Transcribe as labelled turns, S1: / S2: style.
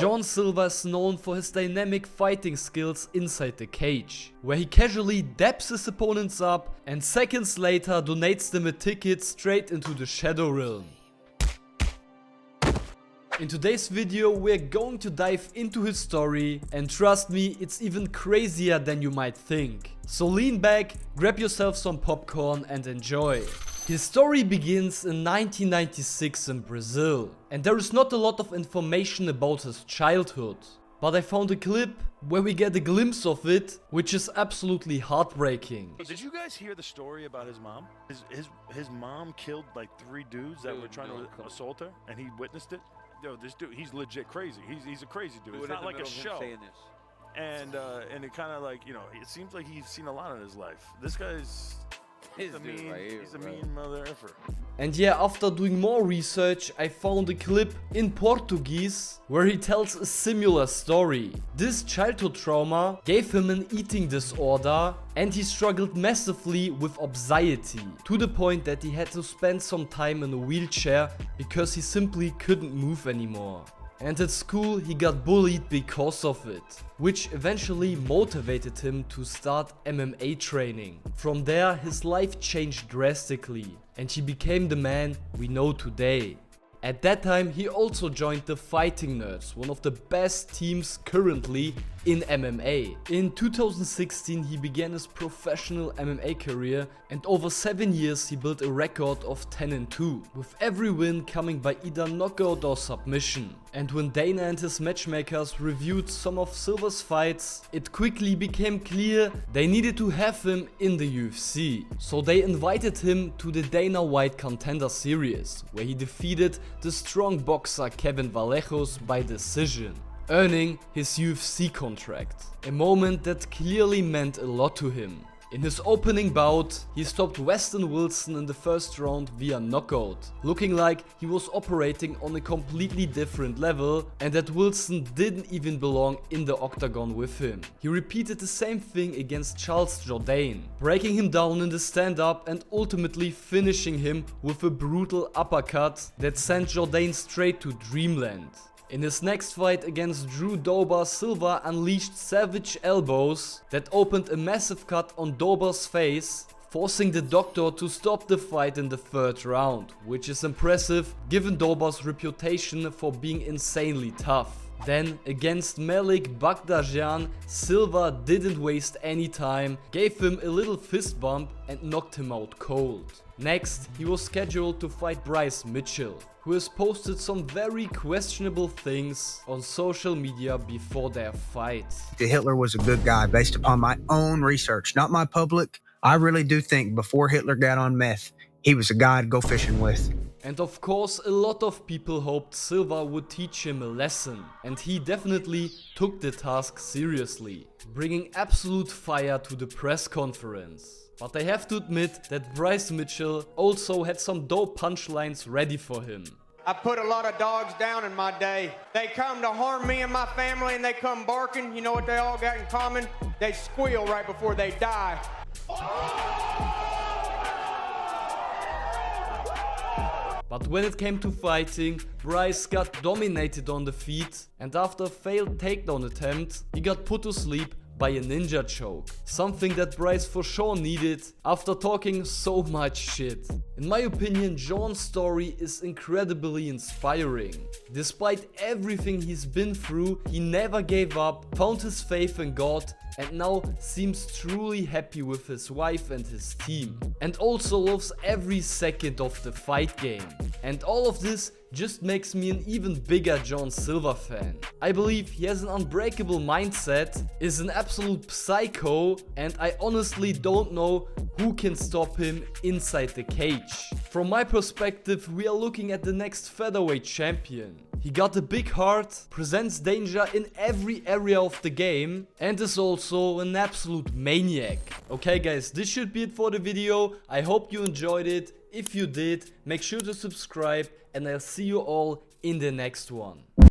S1: John Silva is known for his dynamic fighting skills inside the cage, where he casually dabs his opponents up and seconds later donates them a ticket straight into the Shadow Realm. In today's video we're going to dive into his story, and trust me, it's even crazier than you might think. So lean back, grab yourself some popcorn and enjoy. His story begins in 1996 in Brazil, and there is not a lot of information about his childhood. But I found a clip where we get a glimpse of it, which is absolutely heartbreaking.
S2: Did you guys hear the story about his mom? His mom killed like 3 dudes that were trying to assault her, and he witnessed it. Yo, this dude, he's legit crazy. He's a crazy dude. It's not like a show. And it kind of like, you know, it seems like he's seen a lot in his life. This guy's he's a mean mother effer.
S1: And yeah, after doing more research, I found a clip in Portuguese where he tells a similar story. This childhood trauma gave him an eating disorder, and he struggled massively with anxiety, to the point that he had to spend some time in a wheelchair because he simply couldn't move anymore. And at school he got bullied because of it, which eventually motivated him to start MMA training. From there his life changed drastically, and he became the man we know today. At that time he also joined the Fighting Nerds, one of the best teams currently in MMA. In 2016 he began his professional MMA career, and over 7 years he built a record of 10-2, with every win coming by either knockout or submission. And when Dana and his matchmakers reviewed some of Silva's fights, it quickly became clear they needed to have him in the UFC. So they invited him to the Dana White Contender Series, where he defeated the strong boxer Kevin Vallejos by decision, earning his UFC contract. A moment that clearly meant a lot to him. In his opening bout, he stopped Weston Wilson in the first round via knockout, looking like he was operating on a completely different level and that Wilson didn't even belong in the octagon with him. He repeated the same thing against Charles Jourdain, breaking him down in the stand-up and ultimately finishing him with a brutal uppercut that sent Jourdain straight to dreamland. In his next fight against Drew Dober, Silva unleashed savage elbows that opened a massive cut on Dober's face, forcing the doctor to stop the fight in the 3rd round, which is impressive given Dober's reputation for being insanely tough. Then against Malik Baghdasaryan, Silva didn't waste any time, gave him a little fist bump and knocked him out cold. Next, he was scheduled to fight Bryce Mitchell, who has posted some very questionable things on social media before their fight.
S3: Hitler was a good guy based upon my own research, not my public. I really do think before Hitler got on meth, he was a guy I'd go fishing with.
S1: And of course, a lot of people hoped Silva would teach him a lesson, and he definitely took the task seriously, bringing absolute fire to the press conference. But I have to admit that Bryce Mitchell also had some dope punchlines ready for him.
S4: I put a lot of dogs down in my day. They come to harm me and my family, and they come barking. You know what they all got in common? They squeal right before they die.
S1: But when it came to fighting, Bryce got dominated on the feet, and after a failed takedown attempt, he got put to sleep by a ninja choke. Something that Bryce for sure needed after talking so much shit. In my opinion, John's story is incredibly inspiring. Despite everything he's been through, he never gave up, found his faith in God, and now seems truly happy with his wife and his team. And also loves every second of the fight game. And all of this just makes me an even bigger John Silva fan. I believe he has an unbreakable mindset, is an absolute psycho, and I honestly don't know who can stop him inside the cage. From my perspective, we are looking at the next featherweight champion. He got a big heart, presents danger in every area of the game, and is also an absolute maniac. Okay guys, this should be it for the video. I hope you enjoyed it. If you did, make sure to subscribe, and I'll see you all in the next one.